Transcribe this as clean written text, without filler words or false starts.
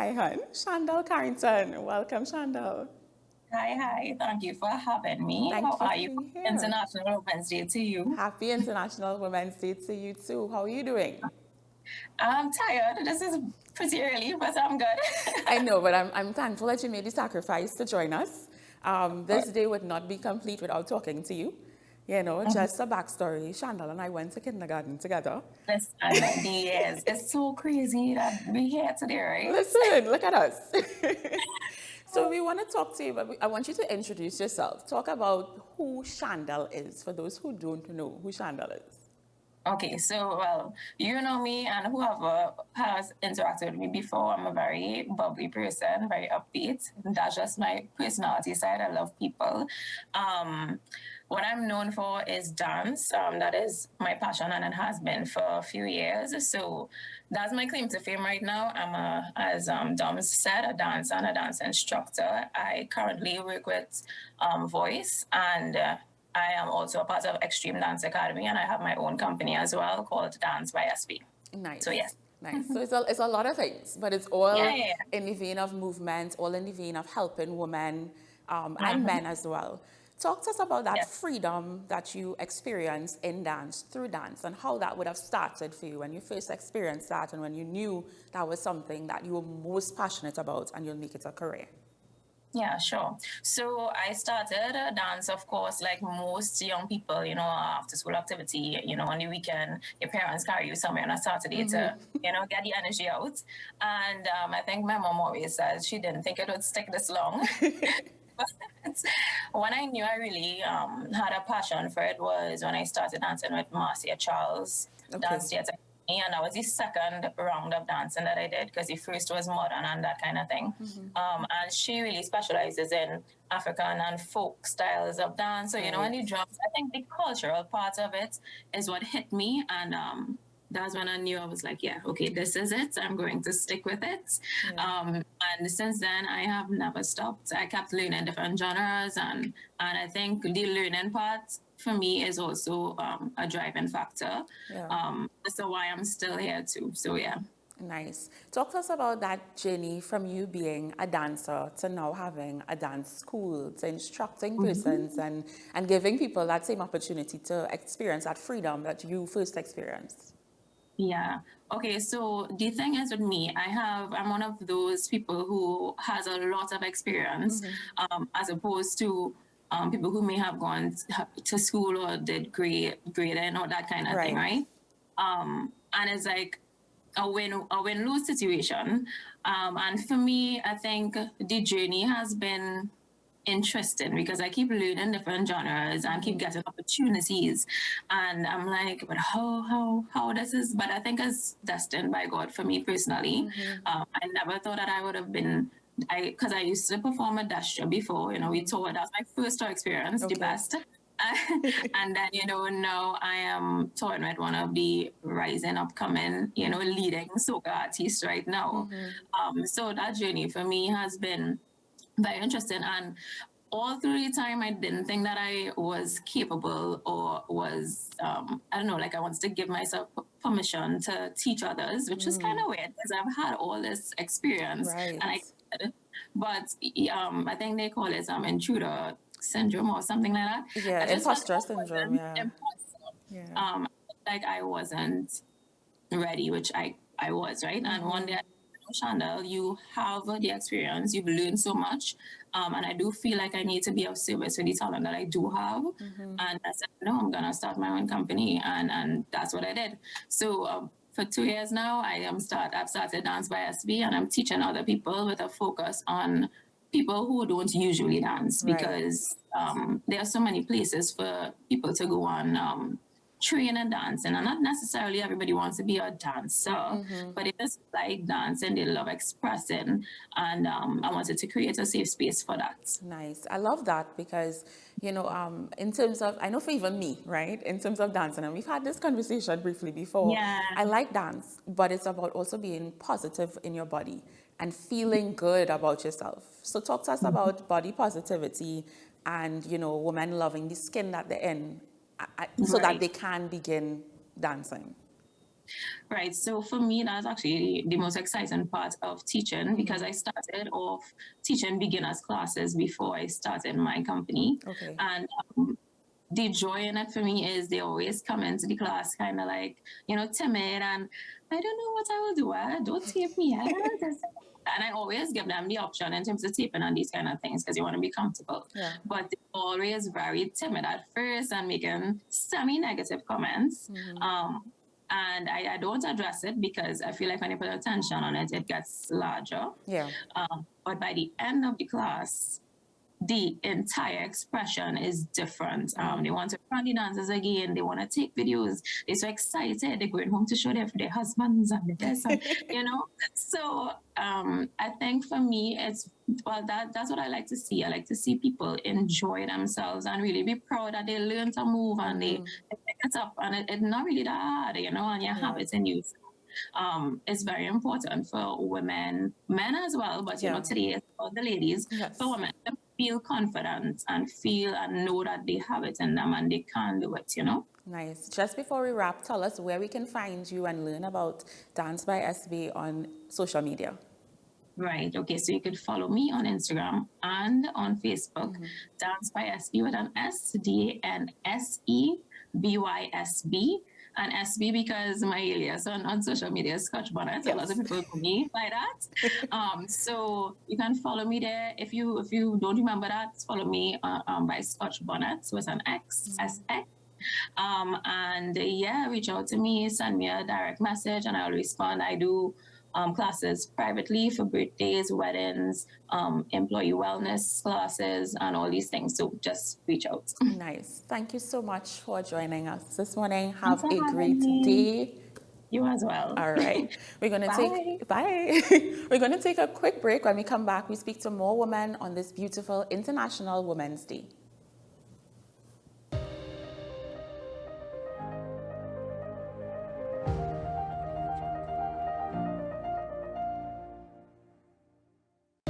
my hun, Chandel Carrington. Welcome, Chandel. Hi. Thank you for having me. How Thank you are for you? being here. International Women's Day to you. Happy International Women's Day to you too. How are you doing? I'm tired. This is pretty early, but I'm good. I know, but I'm thankful that you made the sacrifice to join us. This day would not be complete without talking to you. You know, just a backstory. Chandel and I went to kindergarten together. Listen, yes, it's so crazy that we're here today, right? Listen, look at us. So we want to talk to you, but I want you to introduce yourself. Talk about who Chandel is for those who don't know who Chandel is. Okay, so well, you know me, and whoever has interacted with me before, I'm a very bubbly person, very upbeat. That's just my personality side. I love people. Um, what I'm known for is dance. That is my passion, and it has been for a few years. So that's my claim to fame right now. As Dom said, a dancer and a dance instructor. I currently work with voice and. I am also a part of Extreme Dance Academy, and I have my own company as well called Danse by SB. Nice. So yes. Nice. So it's a lot of things, but it's all Yeah. in the vein of movement, all in the vein of helping women and men as well. Talk to us about that Yes. freedom that you experienced in dance, through dance, and how that would have started for you when you first experienced that and when you knew that was something that you were most passionate about and you'll make it a career. Yeah, sure. So I started dance, of course, like most young people, after school activity, on the weekend, your parents carry you somewhere on a Saturday to, get the energy out. And I think my mom always says she didn't think it would stick this long. But when I knew I really had a passion for it was when I started dancing with Marcia Charles, Dance Theatre. And that was the second round of dancing that I did because the first was modern and that kind of thing. And she really specializes in African and folk styles of dance. So, and the drums, I think the cultural part of it is what hit me. And that's when I knew I was like, yeah, okay, this is it. I'm going to stick with it. And since then, I have never stopped. I kept learning different genres. And I think the learning part for me is also a driving factor. So why I'm still here too. So yeah. Nice. Talk to us about that journey from you being a dancer to now having a dance school, to instructing persons and giving people that same opportunity to experience that freedom that you first experienced. Yeah. Okay. So the thing is with me, I'm one of those people who has a lot of experience, as opposed to people who may have gone to school or did grading or that kind of thing, right? And it's like a win-lose situation. And for me, I think the journey has been interesting because I keep learning different genres and keep getting opportunities. And I'm like, but how this is, but I think it's destined by God for me personally. I never thought that I would have been, because I used to perform at Dasha before, we toured. That was my first tour experience, the best. And then, now I am touring with one of the rising upcoming, leading soca artists right now. So that journey for me has been very interesting. And all through the time, I didn't think that I was capable or was, I don't know, like I wanted to give myself permission to teach others, which is kind of weird because I've had all this experience. But I think they call it intruder syndrome or something like that. Yeah, imposter syndrome, Like I wasn't ready, which I was, right? And one day, Chandel, you have the experience, you've learned so much, and I do feel like I need to be of service with the talent that I do have. And I said, no, I'm gonna start my own company, and that's what I did. So for 2 years now, I've started Dance by SB, and I'm teaching other people with a focus on people who don't usually dance because there are so many places for people to go on. Train and dancing, and not necessarily everybody wants to be a dancer, but they just like dancing, they love expressing, and I wanted to create a safe space for that. Nice. I love that because, in terms of, I know for even me, right, in terms of dancing, and we've had this conversation briefly before, I like dance, but it's about also being positive in your body and feeling good about yourself. So talk to us about body positivity and, women loving the skin that they're in so that they can begin dancing. Right. So for me, that's actually the most exciting part of teaching because I started off teaching beginners classes before I started my company. Okay. And the joy in it for me is they always come into the class kind of like, timid and I don't know what I will do. Don't tape me. And I always give them the option in terms of taping and these kind of things because you want to be comfortable. Yeah. But they're always very timid at first and making semi-negative comments. And I don't address it because I feel like when you put attention on it, it gets larger. Yeah. But by the end of the class, the entire expression is different. They want to run the dances again. They want to take videos. They're so excited. They're going home to show their husbands and this, and, So I think for me, that's what I like to see. I like to see people enjoy themselves and really be proud that they learn to move and they pick it up. And it's not really that hard, and you have it in you. It's very important for women, men as well, but today it's for the ladies, for women to feel confident and feel and know that they have it in them and they can do it, Nice. Just before we wrap, tell us where we can find you and learn about Danse by SB on social media. Right. Okay. So you could follow me on Instagram and on Facebook, Danse by SB with an S, DANSEBYSB. And SB because my alias on social media is Scotch Bonnet. A lot of people know me by that. So you can follow me there. If you don't remember that, follow me by Scotch Bonnet. So it's an X, SX. And reach out to me, send me a direct message, and I'll respond. I do classes privately for birthdays, weddings, employee wellness classes, and all these things. So just reach out. Nice. Thank you so much for joining us this morning. Have a great day. You as well. All right. We're going to bye. We're going to take a quick break. When we come back, we speak to more women on this beautiful International Women's Day.